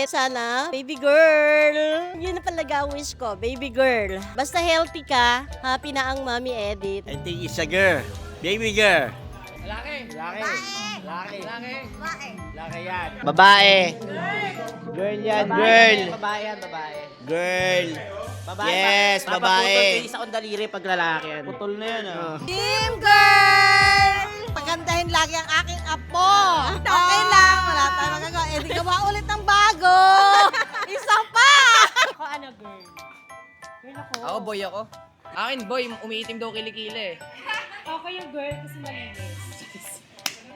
Sana, baby girl. Yun na talaga ang wish ko, baby girl. Basta healthy ka, happy na ang Mami Edith. I think it's a girl. Baby girl. Laki. Laki. Laki. Laki. Laki yan. Babae. Girl yan, girl. Babae yan, babae. Girl. Babae. Yes, Papaputol babae. kayo sa kondaliri pag lalaki yan. Putol na yan, ah. Team girl! Pagandahin lagi ang aking apo. Okay lang, wala tayong magagawa. Eh, di gawa ulit ng bago. Isa pa! Ako ano, girl? Girl ako. Ako, boy ako. Akin, boy, umiitim daw kilikili eh. Ako yung girl kasi malinis.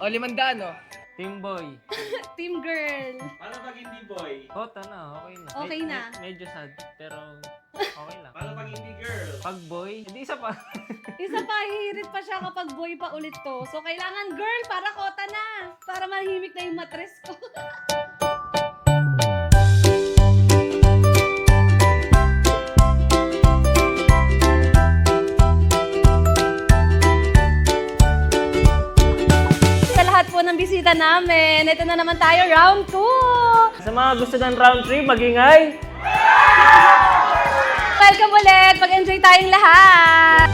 O, 500, no? Team boy. Team girl. Paano pag hindi boy? Hot na, okay na. Okay na. Medyo sad, pero okay lang. Paano pag hindi girl? Pag boy, hindi isa pa. Isa pa, hihirit pa siya kapag boy pa ulit to. So, kailangan girl para kota na. Para mahimik na yung matres ko. Sa lahat po ng bisita namin, ito na naman tayo, round 2. Sa mga gusto ng round 3, magingay. Welcome ulit! Mag-enjoy tayong lahat!